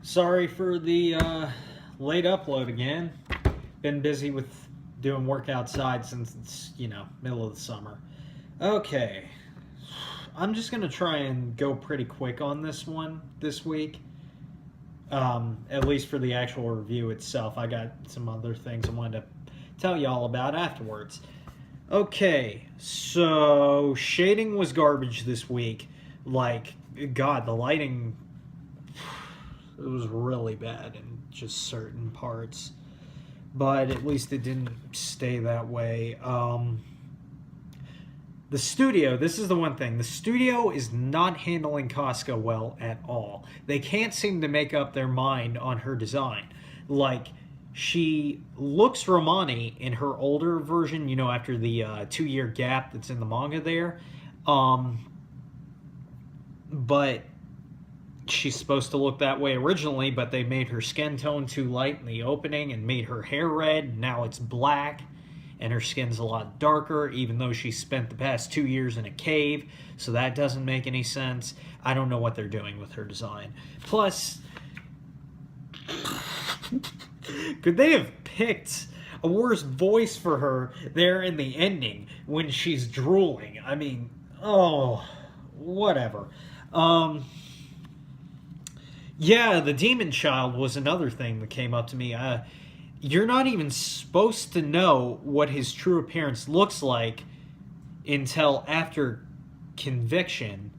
Sorry for the late upload again. Been busy with doing work outside since it's, middle of the summer. Okay. I'm just going to try and go pretty quick on this one this week. At least for the actual review itself. I got some other things I wanted to tell y'all about afterwards. Okay, so shading was garbage this week. Like, God, the lighting, it was really bad in just certain parts. But at least it didn't stay that way. The studio, this is the one thing. The studio is not handling Casca well at all. They can't seem to make up their mind on her design. Like, she looks Romani in her older version, after the 2-year gap that's in the manga there. But she's supposed to look that way originally, but they made her skin tone too light in the opening and made her hair red. Now it's black, and her skin's a lot darker, even though she spent the past 2 years in a cave, so that doesn't make any sense. I don't know what they're doing with her design. Plus, could they have picked a worse voice for her there in the ending when she's drooling? I mean, whatever. Yeah, the demon child was another thing that came up to me. You're not even supposed to know what his true appearance looks like until after conviction.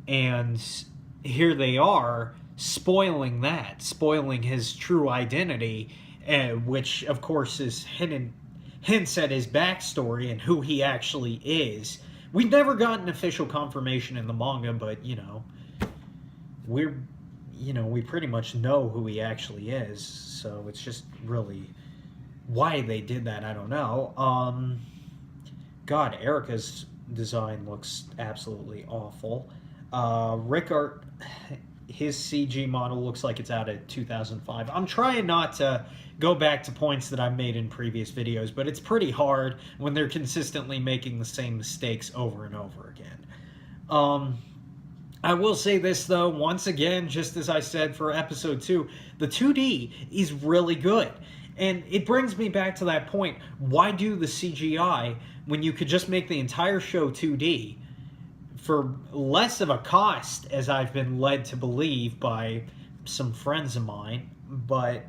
And here they are spoiling his true identity, which, of course, is hints at his backstory and who he actually is. We've never gotten official confirmation in the manga, but, we pretty much know who he actually is, so it's just really why they did that, I don't know. God, Erica's design looks absolutely awful. Rickard, his CG model looks like it's out of 2005. I'm trying not to go back to points that I've made in previous videos, but it's pretty hard when they're consistently making the same mistakes over and over again. I will say this, though, once again, just as I said for episode 2, the 2D is really good. And it brings me back to that point. Why do the CGI when you could just make the entire show 2D for less of a cost, as I've been led to believe by some friends of mine? But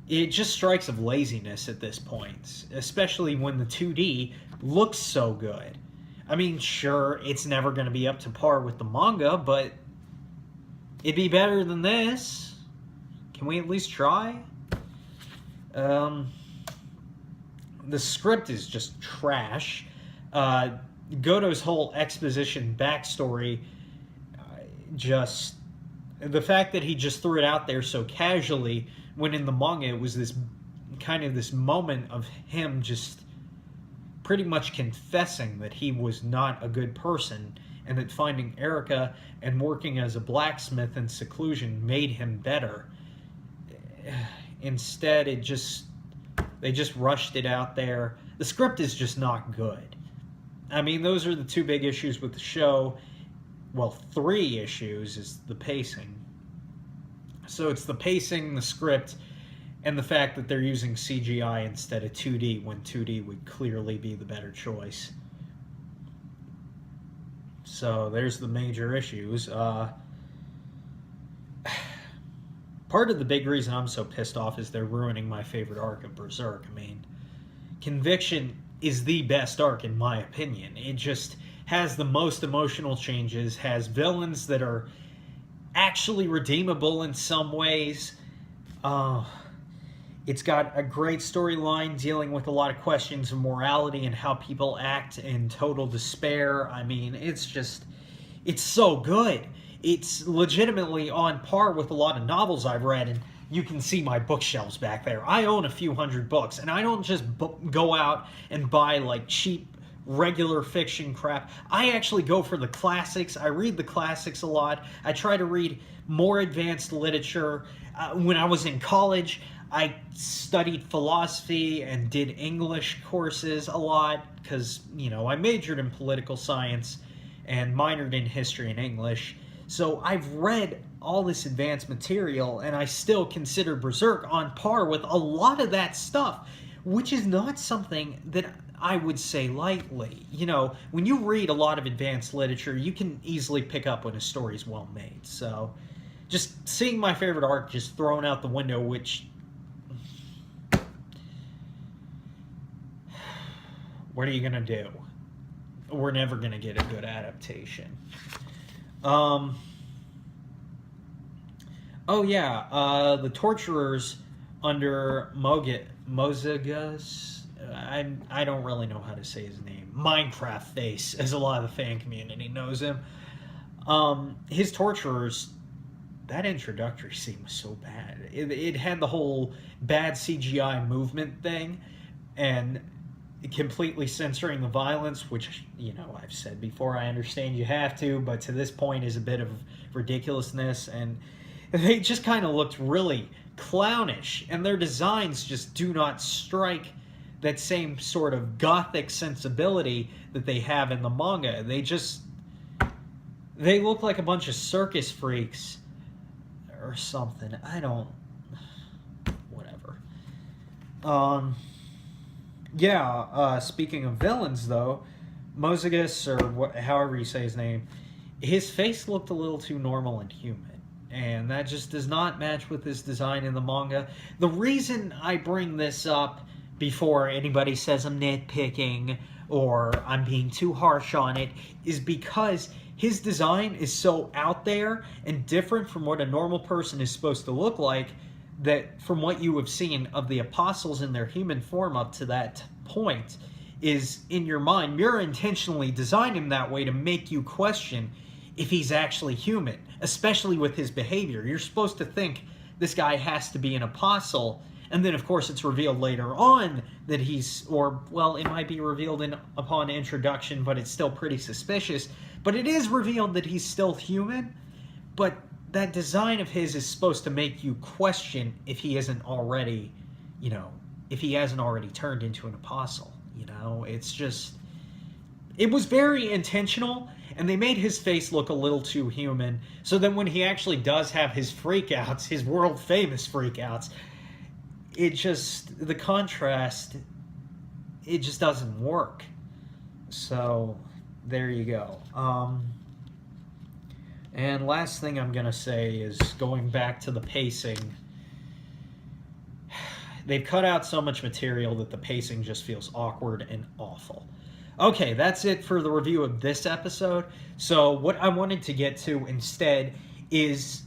it just strikes of laziness at this point, especially when the 2D looks so good. I mean, sure, it's never going to be up to par with the manga, but it'd be better than this. Can we at least try? The script is just trash. Goto's whole exposition backstory, the fact that he just threw it out there so casually, when in the manga it was this moment of him just pretty much confessing that he was not a good person, and that finding Erica and working as a blacksmith in seclusion made him better. Instead, they just rushed it out there. The script is just not good. I mean, those are the two big issues with the show. Well, 3 issues is the pacing. So it's the pacing, the script, and the fact that they're using CGI instead of 2D, when 2D would clearly be the better choice. So there's the major issues. Part of the big reason I'm so pissed off is they're ruining my favorite arc of Berserk. I mean, Conviction is the best arc in my opinion. It just has the most emotional changes, has villains that are actually redeemable in some ways. It's got a great storyline dealing with a lot of questions of morality and how people act in total despair. I mean, it's so good. It's legitimately on par with a lot of novels I've read, and you can see my bookshelves back there. I own a few hundred books, and I don't just go out and buy, like, cheap, regular fiction crap. I actually go for the classics. I read the classics a lot. I try to read more advanced literature. When I was in college, I studied philosophy and did English courses a lot because, I majored in political science and minored in history and English. So I've read all this advanced material, and I still consider Berserk on par with a lot of that stuff, which is not something that I would say lightly. You know, when you read a lot of advanced literature, you can easily pick up when a story is well made. So just seeing my favorite arc just thrown out the window, which... what are you going to do? We're never going to get a good adaptation. Oh yeah, the torturers under Mozagus. I don't really know how to say his name. Minecraft Face, as a lot of the fan community knows him. His torturers. That introductory scene was so bad. It had the whole bad CGI movement thing, and completely censoring the violence, which, you know, I've said before, I understand you have to, but to this point is a bit of ridiculousness, and they just kind of looked really clownish, and their designs just do not strike that same sort of gothic sensibility that they have in the manga. They look like a bunch of circus freaks or something. Whatever. Yeah, speaking of villains, though, Mozagus, or however you say his name, his face looked a little too normal and human, and that just does not match with his design in the manga. The reason I bring this up before anybody says I'm nitpicking or I'm being too harsh on it is because his design is so out there and different from what a normal person is supposed to look like, that from what you have seen of the apostles in their human form up to that point is, in your mind, you're intentionally designed him that way to make you question if he's actually human, especially with his behavior. You're supposed to think this guy has to be an apostle, and then of course it's revealed later on that he's, or, well, it might be revealed upon introduction, but it's still pretty suspicious, but it is revealed that he's still human. But that design of his is supposed to make you question if he isn't already, you know, if he hasn't already turned into an apostle. You know, it's just, it was very intentional, and they made his face look a little too human. So then when he actually does have his freakouts, his world famous freakouts, it just, the contrast, it just doesn't work. So there you go. And last thing I'm going to say is, going back to the pacing, they've cut out so much material that the pacing just feels awkward and awful. Okay, that's it for the review of this episode. So what I wanted to get to instead is,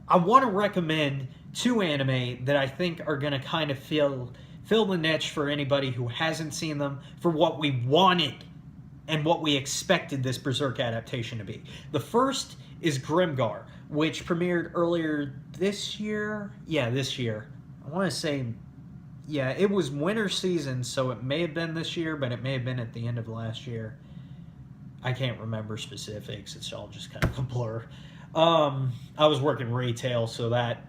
I want to recommend 2 anime that I think are going to kind of fill the niche for anybody who hasn't seen them, for what we wanted and what we expected this Berserk adaptation to be. The first is Grimgar, which premiered earlier this year. Yeah, this year. I want to say, yeah, it was winter season, so it may have been this year, but it may have been at the end of last year. I can't remember specifics. It's all just kind of a blur. I was working retail, so that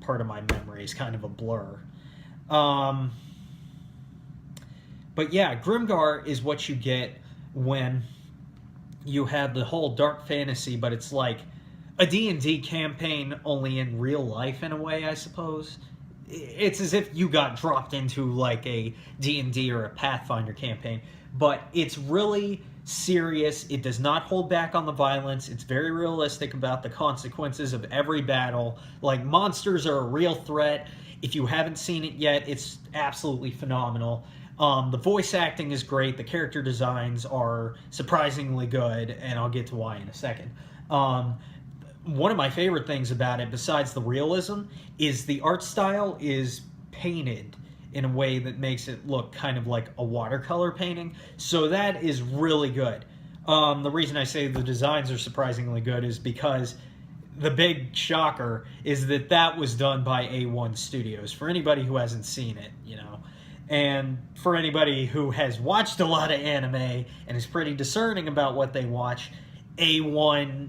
part of my memory is kind of a blur. But yeah, Grimgar is what you get when you have the whole dark fantasy, but it's like a D&D campaign only in real life in a way, I suppose. It's as if you got dropped into like a D&D or a Pathfinder campaign, but it's really serious. It does not hold back on the violence. It's very realistic about the consequences of every battle. Like, monsters are a real threat. If you haven't seen it yet, it's absolutely phenomenal. The voice acting is great. The character designs are surprisingly good, and I'll get to why in a second. One of my favorite things about it, besides the realism, is the art style is painted in a way that makes it look kind of like a watercolor painting. So that is really good. The reason I say the designs are surprisingly good is because the big shocker is that that was done by A1 Studios. For anybody who hasn't seen it, you know. And for anybody who has watched a lot of anime and is pretty discerning about what they watch, A1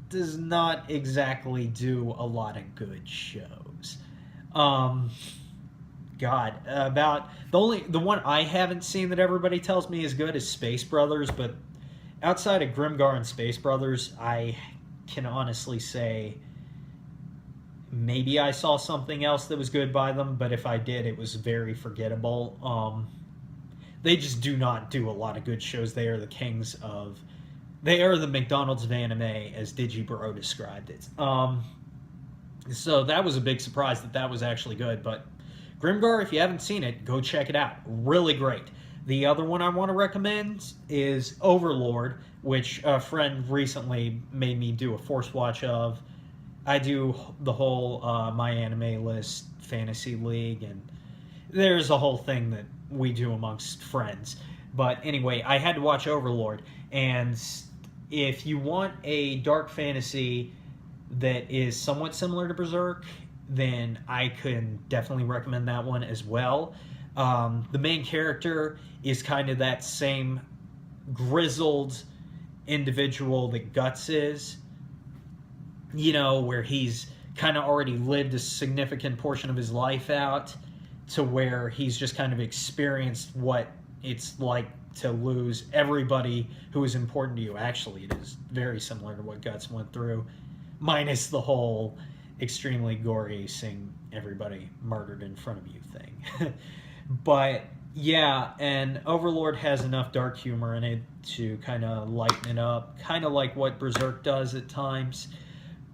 does not exactly do a lot of good shows. God, about the one I haven't seen that everybody tells me is good is Space Brothers, but outside of Grimgar and Space Brothers, I can honestly say maybe I saw something else that was good by them, but if I did, it was very forgettable. They just do not do a lot of good shows. They are the kings of. They are the McDonald's of anime, as Digibro described it. So that was a big surprise that was actually good. But Grimgar, if you haven't seen it, go check it out. Really great. The other one I want to recommend is Overlord, which a friend recently made me do a force watch of. I do the whole My Anime List Fantasy League, and there's a whole thing that we do amongst friends. But anyway, I had to watch Overlord, and if you want a dark fantasy that is somewhat similar to Berserk, then I can definitely recommend that one as well. The main character is kind of that same grizzled individual that Guts is, where he's kind of already lived a significant portion of his life out to where he's just kind of experienced what it's like to lose everybody who is important to you. Actually, it is very similar to what Guts went through, minus the whole extremely gory seeing everybody murdered in front of you thing. But yeah, and Overlord has enough dark humor in it to kind of lighten it up, kind of like what Berserk does at times.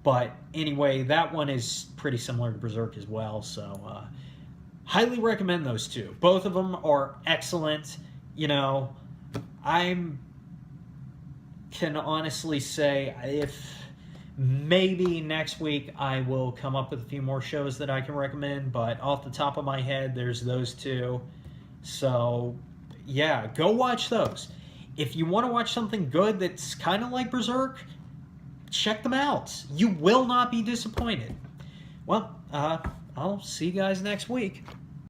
But anyway, that one is pretty similar to Berserk as well, so highly recommend those two. Both of them are excellent. I can honestly say if maybe next week I will come up with a few more shows that I can recommend, but off the top of my head, there's those two. So, yeah, go watch those. If you want to watch something good that's kind of like Berserk, check them out. You will not be disappointed. Well, I'll see you guys next week.